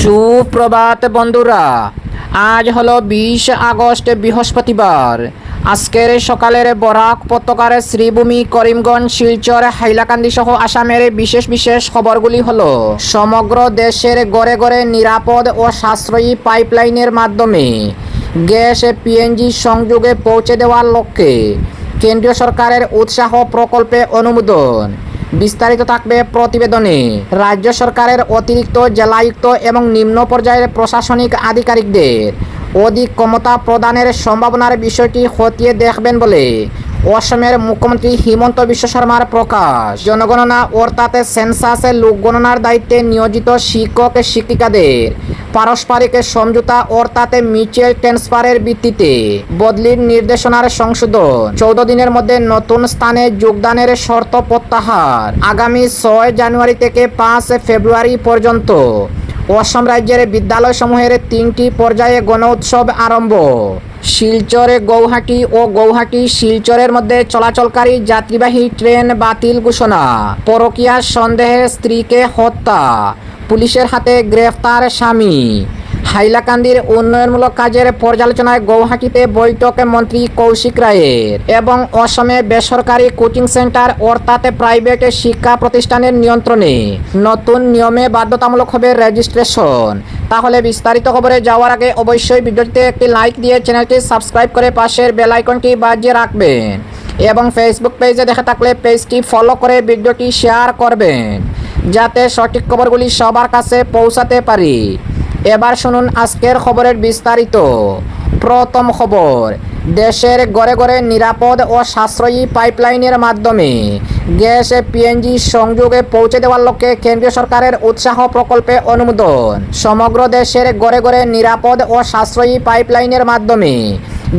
সুপ্রভাত বন্ধুরা, আজ হলো 20 আগস্ট বৃহস্পতিবার। আজকের সকালের বরাক উপত্যকার শ্রীভূমি, করিমগঞ্জ, শিলচর, হাইলাকান্দি সহ আসামের বিশেষ বিশেষ খবরগুলি হলো: সমগ্র দেশের ঘরে ঘরে নিরাপদ ও সাশ্রয়ী পাইপলাইনের মাধ্যমে গ্যাস পিএনজি সংযোগে পৌঁছে দেওয়ার লক্ষ্যে কেন্দ্রীয় সরকারের উৎসাহ প্রকল্পে অনুমোদন। বিস্তারিত থাকবে প্রতিবেদনে। রাজ্য সরকারের অতিরিক্ত জেলায়ুক্ত এবং নিম্ন পর্যায়ের প্রশাসনিক আধিকারিকদের অধিক ক্ষমতা প্রদানের সম্ভাবনার বিষয়টি খতিয়ে দেখবেন বলে অসমের মুখ্যমন্ত্রী হিমন্ত বিশ্ব শর্মার প্রকাশ। জনগণনা অর্থাৎ সেন্সাসে লোকগণনার দায়িত্বে নিয়োজিত শিক্ষক শিক্ষিকাদের পারস্পরিক সমঝোতা অর্থাৎ মিউচুয়াল ট্রান্সফারের ভিত্তিতে বদলির নির্দেশনার সংশোধন। 14 দিনের মধ্যে নতুন স্থানে যোগদানের শর্ত প্রত্যাহার। আগামী 6 জানুয়ারি থেকে 5 ফেব্রুয়ারি পর্যন্ত অসম রাজ্যের বিদ্যালয়সমূহের 3টি পর্যায়ে গণ উৎসব আরম্ভ। শিলচরে গৌহাটি ও গৌহাটি শিলচরের মধ্যে চলাচলকারী যাত্রীবাহী ট্রেন বাতিল ঘোষণা। পরকীয়ার সন্দেহে স্ত্রীকে হত্যা, পুলিশের হাতে গ্রেফতার স্বামী। হাইলাকান্দির উন্নয়নমূলক কাজের পর্যালোচনায় গৌহাটিতে বৈঠক মন্ত্রী কৌশিক রায়ের। এবং অসমে বেসরকারি কোচিং সেন্টার অর্থাৎ প্রাইভেট শিক্ষা প্রতিষ্ঠানের নিয়ন্ত্রণে নতুন নিয়মে বাধ্যতামূলক হবে রেজিস্ট্রেশন। তাহলে বিস্তারিত খবরে যাওয়ার আগে অবশ্যই ভিডিওটিতে একটি লাইক দিয়ে চ্যানেলটি সাবস্ক্রাইব করে পাশের বেল আইকনটি বাজিয়ে রাখবেন এবং ফেসবুক পেজে দেখে থাকলে পেজটি ফলো করে ভিডিওটি শেয়ার করবেন যাতে সঠিক খবরগুলি সবার কাছে পৌঁছাতে পারি। এবার শুনুন আজকের খবরের বিস্তারিত। প্রথম খবর, দেশের ঘরে ঘরে নিরাপদ ও সাশ্রয়ী পাইপলাইনের মাধ্যমে গ্যাস পিএনজি সংযোগে পৌঁছে দেওয়ার লক্ষ্যে কেন্দ্রীয় সরকারের উৎসাহ প্রকল্পে অনুমোদন। সমগ্র দেশের ঘরে ঘরে নিরাপদ ও সাশ্রয়ী পাইপলাইনের মাধ্যমে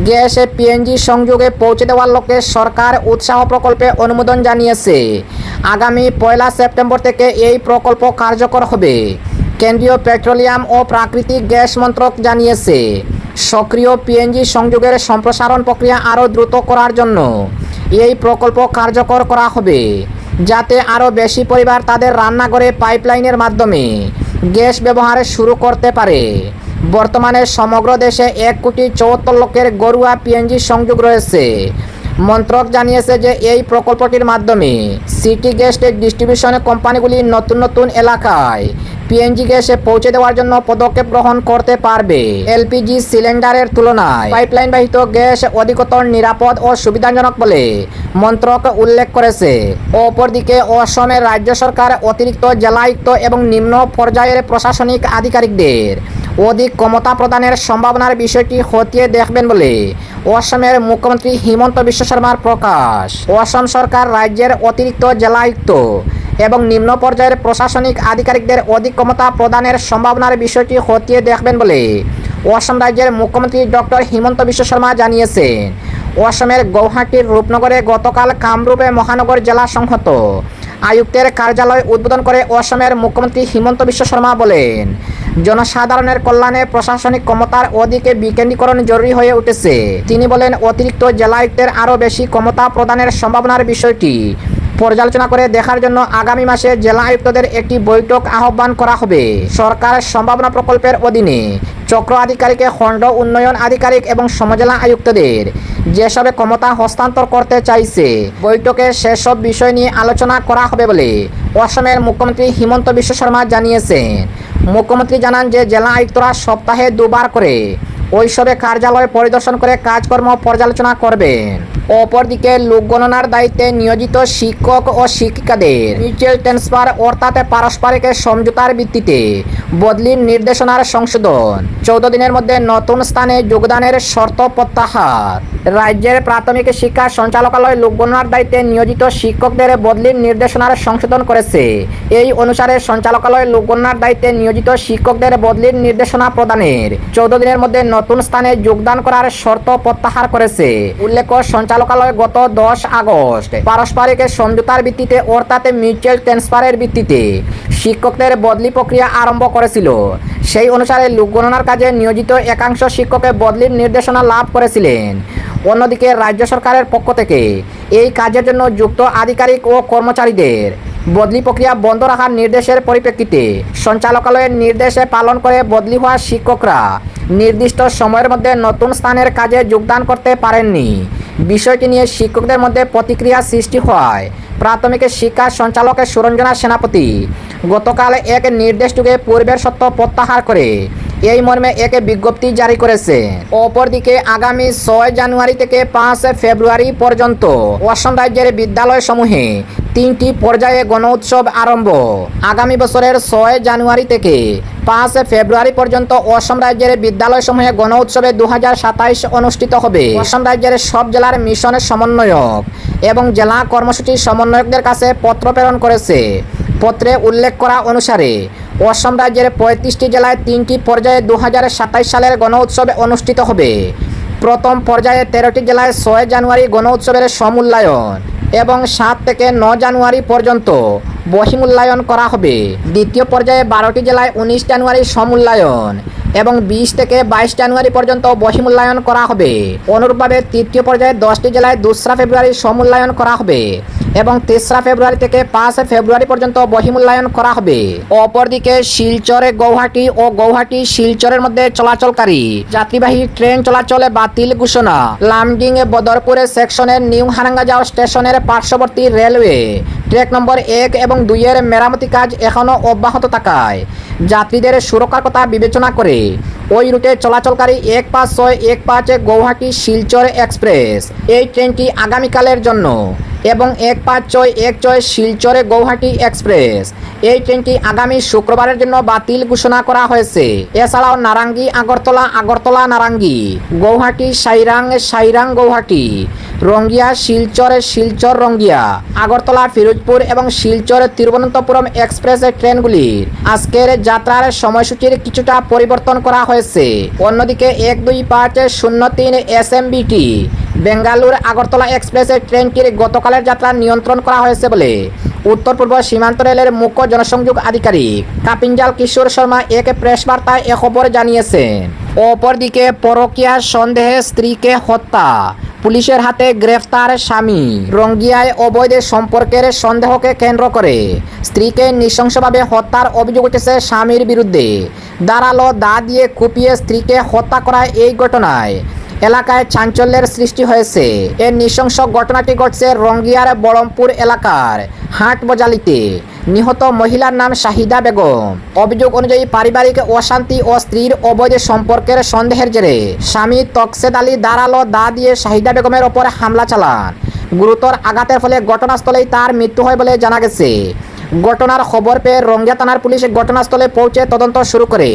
গ্যাস পিএনজি সংযোগে পৌঁছে দেওয়ার লক্ষ্যে সরকার উৎসাহ প্রকল্পে অনুমোদন জানিয়েছে। আগামী 1 সেপ্টেম্বর থেকে এই প্রকল্প কার্যকর হবে। কেন্দ্রীয় পেট্রোলিয়াম ও প্রাকৃতিক গ্যাস মন্ত্রক জানিয়েছে, সক্রিয় পিএনজি সংযোগের সম্প্রসারণ প্রক্রিয়া আরও দ্রুত করার জন্য এই প্রকল্প কার্যকর করা হবে, যাতে আরও বেশি পরিবার তাদের রান্নাঘরে পাইপলাইনের মাধ্যমে গ্যাস ব্যবহার শুরু করতে পারে। বর্তমানে সমগ্র দেশে 1,74,00,000 ঘরোয়া পিএনজি সংযোগ রয়েছে। মন্ত্রক জানিয়েছে যে এই প্রকল্পটির মাধ্যমে সিটি গ্যাস ডিস্ট্রিবিউশন কোম্পানিগুলি নতুন নতুন এলাকায় পিএনজি গ্যাসে পৌঁছে দেওয়ার জন্য পদক্ষেপ গ্রহণ করতে পারবে। এলপিজি সিলিন্ডারের তুলনায় পাইপলাইন বাহিত গ্যাস অধিকতর নিরাপদ ও সুবিধাজনক বলে মন্ত্রক উল্লেখ করেছে। অপরদিকে অসমের রাজ্য সরকার অতিরিক্ত জেলায়ুক্ত এবং নিম্ন পর্যায়ের প্রশাসনিক আধিকারিকদের অধিক ক্ষমতা প্রদানের সম্ভাবনার বিষয়টি খতিয়ে দেখবেন বলে অসমের মুখ্যমন্ত্রী হিমন্ত বিশ্ব শর্মার প্রকাশ। অসম সরকার রাজ্যের অতিরিক্ত জেলায়ুক্ত এবং নিম্ন পর্যায়ের প্রশাসনিক আধিকারিকদের অধিক ক্ষমতা প্রদানের সম্ভাবনার বিষয়টি খতিয়ে দেখবেন বলে অসম রাজ্যের মুখ্যমন্ত্রী ডক্টর হিমন্ত বিশ্ব শর্মা জানিয়েছেন। অসমের গৌহাটির রূপনগরে গতকাল কামরূপে মহানগর জেলা সংহত আয়ুক্তের কার্যালয় উদ্বোধন করে অসমের মুখ্যমন্ত্রী হিমন্ত বিশ্ব শর্মা বলেন, জনসাধারণের কল্যাণে প্রশাসনিক ক্ষমতার অধিক বিকেন্দ্রীকরণ জরুরি হয়ে উঠেছে। তিনি বলেন, অতিরিক্ত জেলায়ুক্তের আরও বেশি ক্ষমতা প্রদানের সম্ভাবনার বিষয়টি পর্যালোচনা করে দেখার জন্য আগামী মাসে জেলা আয়ুক্তদের একটি বৈঠক আহ্বান করা হবে। সরকার সম্ভাবনা প্রকল্পের অধীনে চক্র আধিকারিক, খণ্ড উন্নয়ন আধিকারিক এবং সমজেলা আয়ুক্তদের যেসব ক্ষমতা হস্তান্তর করতে চাইছে, বৈঠকে সেসব বিষয় নিয়ে আলোচনা করা হবে বলে অসমের মুখ্যমন্ত্রী হিমন্ত বিশ্ব শর্মা জানিয়েছেন। মুখ্যমন্ত্রী জানান যে জেলা আয়ুক্তরা সপ্তাহে 2 বার করে ওইসবে কার্যালয় পরিদর্শন করে কাজকর্ম পর্যালোচনা করবেন। অপরদিকে লোকগণনার দায়িত্বে নিয়োজিত শিক্ষক ও শিক্ষিকাদের মিউচুয়াল ট্রান্সফার অর্থাৎ পারস্পরিক সমঝোতার ভিত্তিতে বদলির নির্দেশনার সংশোধন। 14 দিনের মধ্যে নতুন স্থানে যোগদানের শর্ত প্রত্যাহার। রাজ্যের প্রাথমিক শিক্ষা সঞ্চালকালয় লোকগণনার দায়িত্বে নিয়োজিত শিক্ষকদের বদলির নির্দেশনার সংশোধন করেছে। এই অনুসারে সঞ্চালকালয় লোকগণনার দায়িত্বে নিয়োজিত শিক্ষকদের বদলির নির্দেশনা প্রদানের 14 দিনের মধ্যে নতুন স্থানে যোগদান করার শর্ত প্রত্যাহার করেছে। উল্লেখ্য, সঞ্চালকালয় গত 10 আগস্ট পারস্পরিক সমঝোতার ভিত্তিতে অর্থাৎ মিউচুয়াল ট্রান্সফারের ভিত্তিতে শিক্ষকদের বদলি প্রক্রিয়া আরম্ভ করেছিল। সেই অনুসারে লোকগণনার কাজে নিয়োজিত একাংশ শিক্ষকের বদলির নির্দেশনা লাভ করেছিলেন। অন্যদিকে রাজ্য সরকারের পক্ষ থেকে এই কাজের জন্য যুক্ত আধিকারিক ও কর্মচারীদের বদলি প্রক্রিয়া বন্ধ রাখার নির্দেশের পরিপ্রেক্ষিতে সঞ্চালকালয়ের নির্দেশে পালন করে বদলি হওয়া শিক্ষকরা নির্দিষ্ট সময়ের মধ্যে নতুন স্থানের কাজে যোগদান করতে পারেননি। বিষয়টি নিয়ে শিক্ষকদের মধ্যে প্রতিক্রিয়া সৃষ্টি হয়। প্রাথমিক শিক্ষা সঞ্চালক সুরঞ্জনা সেনাপতি গতকাল এক নির্দেশটুকে পূর্বের সত্য প্রত্যাহার করে এই মর্মে এক বিজ্ঞপ্তি জারি করেছে। অপরদিকে আগামী 6 জানুয়ারি থেকে 5 ফেব্রুয়ারি পর্যন্ত অসম রাজ্যের বিদ্যালয়সমূহে 3টি পর্যায়ে গণ উৎসব আরম্ভ। আগামী বছরের 6 জানুয়ারি থেকে 5 ফেব্রুয়ারি পর্যন্ত অসম রাজ্যের বিদ্যালয়সমূহে গণ উৎসবে 2027 অনুষ্ঠিত হবে। অসম রাজ্যের সব জেলার মিশনের সমন্বয়ক এবং জেলা কর্মসূচি সমন্বয়কদের কাছে পত্র প্রেরণ করেছে। পত্রে উল্লেখ করা অনুসারে অসম রাজ্যের 35টি জেলায় 3টি পর্যায়ে 2027 সালের গণ উৎসবে অনুষ্ঠিত হবে। প্রথম পর্যায়ে 13টি জেলায় 6 জানুয়ারি গণ উৎসবের সমূল্যায়ন এবং 7 থেকে 9 জানুয়ারি পর্যন্ত বহিমূল্যায়ন করা হবে। দ্বিতীয় পর্যায়ে 12টি জেলায় 19 জানুয়ারি সমূল্যায়ন এবং 20 থেকে 22 জানুয়ারি পর্যন্ত বহিমূল্যায়ন করা হবে। অনুরূপভাবে তৃতীয় পর্যায়ে 10টি জেলায় 2রা ফেব্রুয়ারি সমূল্যায়ন করা হবে এবং 3রা ফেব্রুয়ারি থেকে 5 ফেব্রুয়ারি পর্যন্ত বহিমূল্যায়ন করা হবে। অপরদিকে শিলচরে গৌহাটি ও গৌহাটি শিলচরের মধ্যে চলাচলকারী যাত্রীবাহী ট্রেন চলাচলে বাতিল ঘোষণা। লামডিং বদরপুরে সেকশনের নিউ হারাঙ্গাজাও স্টেশনের পার্শ্ববর্তী রেলওয়ে ট্র্যাক নম্বর 1 এবং 2 এর মেরামতি কাজ এখনও অব্যাহত থাকায় যাত্রীদের সুরক্ষার কথা বিবেচনা করে ওই রুটে চলাচলকারী 1515 গৌহাটি শিলচর এক্সপ্রেস এই ট্রেনটি আগামীকালের জন্য এবং 1516 শিলচরে গৌহাটি এক্সপ্রেস এই ট্রেনটি আগামী শুক্রবারের জন্য বাতিল ঘোষণা করা হয়েছে। এছাড়াও নারাঙ্গি আগরতলা আগরতলা নারাঙ্গি, গৌহাটি সাইরাং সাইরাং গৌহাটি, রঙ্গিয়া শিলচর শিলচর রঙ্গিয়া, আগরতলা ফিরোজপুর এবং শিলচর তিরুবনন্তপুরম এক্সপ্রেস ট্রেনগুলির আজকের যাত্রার সময়সূচির কিছুটা পরিবর্তন করা হয়েছে। অন্যদিকে 125303 SMBT বেঙ্গালুর আগরতলা এক্সপ্রেসের ট্রেনটির গতকালের যাত্রা নিয়ন্ত্রণ করা হয়েছে বলে উত্তর পূর্ব সীমান্ত রেলের মুখ্য জনসংযোগ আধিকারিক কাপিঞ্জাল কিশোর শর্মা এক প্রেস বার্তায় এ খবর জানিয়েছেন। অপরদিকে পরকীয়া সন্দেহে স্ত্রীকে হত্যা, পুলিশের হাতে গ্রেফতার স্বামী। রঙ্গিয়ায় অবৈধ সম্পর্কের সন্দেহকে কেন্দ্র করে স্ত্রীকে নৃশংসভাবে হত্যার অভিযোগ উঠেছে স্বামীর বিরুদ্ধে। ধারালো দা দিয়ে কুপিয়ে স্ত্রীকে হত্যা করায় এই ঘটনায় এলাকায় চাঞ্চল্যের সৃষ্টি হয়েছে। এই নৃশংস ঘটনাটি ঘটছে রঙ্গিয়ার বড়মপুর এলাকার হাটবজালিতে। নিহত মহিলার নাম শাহিদা বেগম। অভিযোগ অনুযায়ী পারিবারিক অশান্তি ও স্ত্রীর অবৈধ সম্পর্কের সন্দেহের জেরে স্বামী তকসেদ আলী ধারালো দা দিয়ে শাহিদা বেগমের ওপর হামলা চালান। গুরুতর আঘাতের ফলে ঘটনাস্থলেই তার মৃত্যু হয় বলে জানা গেছে। ঘটনার খবর পেয়ে রঙ্গিয়া থানার পুলিশ ঘটনাস্থলে পৌঁছে তদন্ত শুরু করে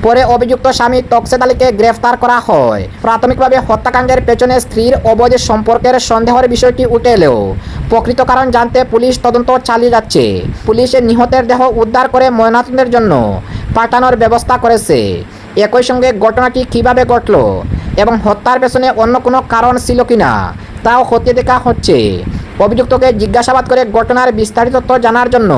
পরে অভিযুক্ত স্বামী তকসেদ আলীকে গ্রেফতার করা হয়। প্রাথমিকভাবে হত্যাকাণ্ডের পেছনে স্ত্রীর অবৈধ সম্পর্কের সন্দেহের বিষয়টি উঠে এলেও প্রকৃত কারণ জানতে পুলিশ তদন্ত চালিয়ে যাচ্ছে। পুলিশ নিহতের দেহ উদ্ধার করে ময়নাতদন্তের জন্য পাঠানোর ব্যবস্থা করেছে। একই সঙ্গে ঘটনাটি কিভাবে ঘটল এবং হত্যার পেছনে অন্য কোনো কারণ ছিল কিনা তাও খতিয়ে দেখা হচ্ছে। অভিযুক্তকে জিজ্ঞাসাবাদ করে ঘটনার বিস্তারিত তথ্য জানার জন্য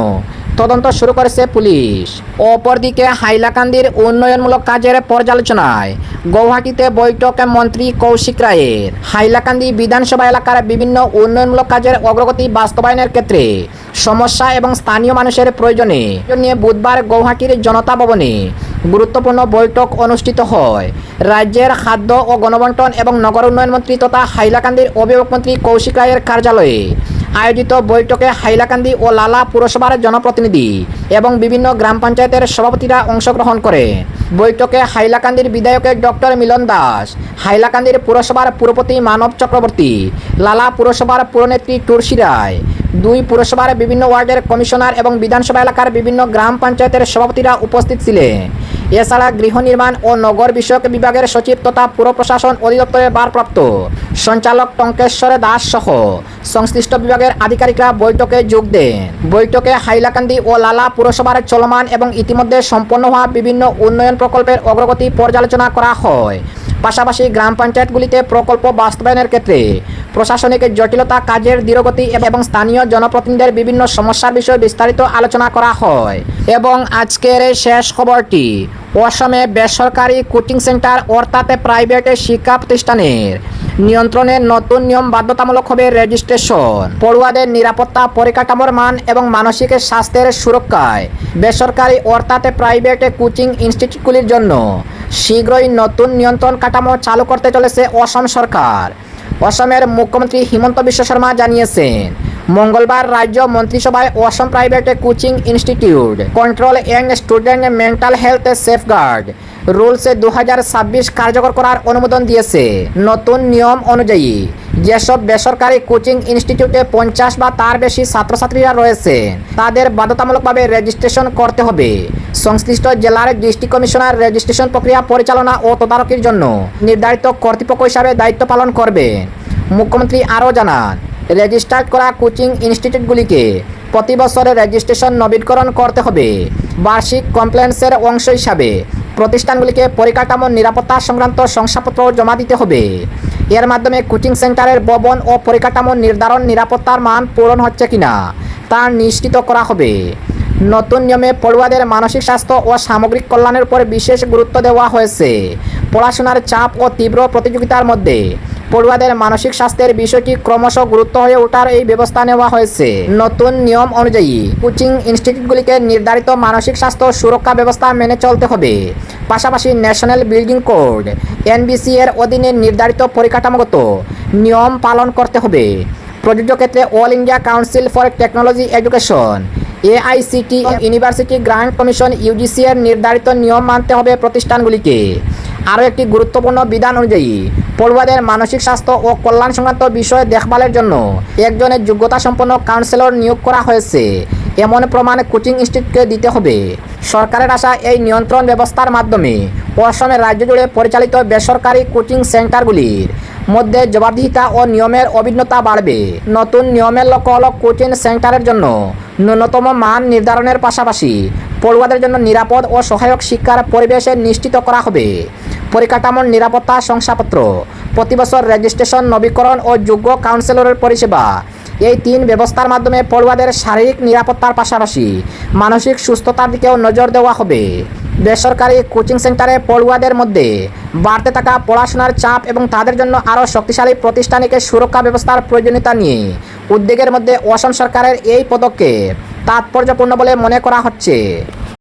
তদন্ত শুরু করেছে পুলিশ। অপরদিকে হাইলাকান্দির উন্নয়নমূলক কাজের পর্যালোচনায় গৌহাটিতে বৈঠক মন্ত্রী কৌশিক রায়ের। হাইলাকান্দি বিধানসভা এলাকার বিভিন্ন উন্নয়নমূলক কাজের অগ্রগতি বাস্তবায়নের ক্ষেত্রে সমস্যা এবং স্থানীয় মানুষের প্রয়োজনে নিয়ে বুধবার গৌহাটির জনতা ভবনে গুরুত্বপূর্ণ বৈঠক অনুষ্ঠিত হয়। রাজ্যের খাদ্য ও গণবন্টন এবং নগর উন্নয়ন মন্ত্রী তথা হাইলাকান্দির অভিভাবক মন্ত্রী কৌশিক রায়ের কার্যালয়ে আয়োজিত বৈঠকে হাইলাকান্দি ও লালা পুরসভার জনপ্রতিনিধি এবং বিভিন্ন গ্রাম পঞ্চায়েতের সভাপতিরা অংশগ্রহণ করে। বৈঠকে হাইলাকান্দির বিধায়ক ডক্টর মিলন দাস, হাইলাকান্দির পুরসভার পুরপতি মানব চক্রবর্তী, লালা পুরসভার পুরনেত্রী টুরসি রায়, 2 পুরসভার বিভিন্ন ওয়ার্ডের কমিশনার এবং বিধানসভা এলাকার বিভিন্ন গ্রাম পঞ্চায়েতের সভাপতিরা উপস্থিত ছিলেন। এছাড়া গৃহ নির্মাণ ও নগর বিষয়ক বিভাগের সচিব তথা পুর প্রশাসন অধিদপ্তরের ভারপ্রাপ্ত সঞ্চালক টঙ্কেশ্বর দাস সহ সংশ্লিষ্ট বিভাগের আধিকারিকরা বৈঠকে যোগ দেন। বৈঠকে হাইলাকান্দি ও লালা পুরসভার চলমান এবং ইতিমধ্যে সম্পন্ন হওয়া বিভিন্ন উন্নয়ন প্রকল্পের অগ্রগতি পর্যালোচনা করা হয়। পাশাপাশি গ্রাম পঞ্চায়েতগুলিতে প্রকল্প বাস্তবায়নের ক্ষেত্রে প্রশাসনিক জটিলতা, কাজের ধীরগতি এবং স্থানীয় জনপ্রতিনিধিদের বিভিন্ন সমস্যার বিষয়ে বিস্তারিত আলোচনা করা হয়। এবং আজকের এই শেষ খবরটি, অসমে বেসরকারি কোচিং সেন্টার অর্থাৎ প্রাইভেট শিক্ষা প্রতিষ্ঠানের নিয়ন্ত্রণে নতুন নিয়ম বাধ্যতামূলক হবে রেজিস্ট্রেশন। পড়ুয়াদের নিরাপত্তা, পরিকাঠামোর মান এবং মানসিক স্বাস্থ্যের সুরক্ষায় বেসরকারি অর্থাৎ প্রাইভেট কোচিং ইনস্টিটিউটগুলির জন্য শীঘ্রই নতুন নিয়ন্ত্রণ কাঠামো চালু করতে চলেছে অসম সরকার। অসমের মুখ্যমন্ত্রী হিমন্ত বিশ্ব শর্মা জানিয়েছেন, মঙ্গলবার রাজ্য মন্ত্রিসভায় Assam private coaching institute control and student mental health safeguard rules 2026 কার্যকর করার অনুমোদন দিয়েছে। নতুন নিয়ম অনুযায়ী যেসব বেসরকারি কোচিং ইনস্টিটিউটে 50 বা তার বেশি ছাত্রছাত্রীরা রয়েছে তাদের বাধ্যতামূলকভাবে রেজিস্ট্রেশন করতে হবে। সংশ্লিষ্ট জেলার ডিস্ট্রিক্ট কমিশনার রেজিস্ট্রেশন প্রক্রিয়া পরিচালনা ও তদারকির জন্য নির্ধারিত কর্তৃপক্ষ হিসাবে দায়িত্ব পালন করবেন। মুখ্যমন্ত্রী আরও জানান, রেজিস্টার্ড করা কোচিং ইনস্টিটিউটগুলিকে প্রতি বছরে রেজিস্ট্রেশন নবীকরণ করতে হবে। বার্ষিক কমপ্লেন্সের অংশ হিসাবে প্রতিষ্ঠানগুলিকে পরিকাঠামো, নিরাপত্তা সংক্রান্ত শংসাপত্র জমা দিতে হবে। এর মাধ্যমে কোচিং সেন্টারের ভবন ও পরিকাঠামো নির্ধারণ, নিরাপত্তার মান পূরণ হচ্ছে কিনা তা নিশ্চিত করা হবে। নতুন নিয়মে পড়ুয়াদের মানসিক স্বাস্থ্য ও সামগ্রিক কল্যাণের উপর বিশেষ গুরুত্ব দেওয়া হয়েছে। পড়াশোনার চাপ ও তীব্র প্রতিযোগিতার মধ্যে পড়ুয়াদের মানসিক স্বাস্থ্যের বিষয়টি ক্রমশ গুরুত্ব হয়ে ওঠার এই ব্যবস্থা নেওয়া হয়েছে। নতুন নিয়ম অনুযায়ী কোচিং ইনস্টিটিউটগুলিকে নির্ধারিত মানসিক স্বাস্থ্য সুরক্ষা ব্যবস্থা মেনে চলতে হবে। পাশাপাশি ন্যাশনাল বিল্ডিং কোড NBC এর অধীনে নির্ধারিত পরিকাঠামোগত নিয়ম পালন করতে হবে। প্রযোজ্য ক্ষেত্রে all India council for technology education AICT university grant commission UGC এর নির্ধারিত নিয়ম মানতে হবে প্রতিষ্ঠানগুলিকে। আরও একটি গুরুত্বপূর্ণ বিধান অনুযায়ী পড়ুয়াদের মানসিক স্বাস্থ্য ও কল্যাণ সংক্রান্ত বিষয়ে দেখভালের জন্য একজনের যোগ্যতা সম্পন্ন কাউন্সিলর নিয়োগ করা হয়েছে। এমন প্রমাণ কোচিং ইনস্টিটিউটকে দিতে হবে। সরকারের আশা, এই নিয়ন্ত্রণ ব্যবস্থার মাধ্যমে অসমের রাজ্য জুড়ে পরিচালিত বেসরকারি কোচিং সেন্টারগুলির মধ্যে জবাবদিহিতা ও নিয়মের অভিন্নতা বাড়বে। নতুন নিয়মের লক্ষ্য হল কোচিং সেন্টারের জন্য ন্যূনতম মান নির্ধারণের পাশাপাশি পড়ুয়াদের জন্য নিরাপদ ও সহায়ক শিক্ষার পরিবেশ নিশ্চিত করা হবে। পরিকাঠামোর নিরাপত্তা শংসাপত্র, প্রতি বছর রেজিস্ট্রেশন নবীকরণ ও যোগ্য কাউন্সিলরের পরিষেবা, এই 3 ব্যবস্থার মাধ্যমে পড়ুয়াদের শারীরিক নিরাপত্তার পাশাপাশি মানসিক সুস্থতার দিকেও নজর দেওয়া হবে। বেসরকারি কোচিং সেন্টারে পড়ুয়াদের মধ্যে বাড়তে থাকা পড়াশোনার চাপ এবং তাদের জন্য আরও শক্তিশালী প্রতিষ্ঠানিক সুরক্ষা ব্যবস্থার প্রয়োজনীয়তা নিয়ে উদ্বেগের মধ্যে অসম সরকারের এই পদক্ষেপ তাৎপর্যপূর্ণ বলে মনে করা হচ্ছে।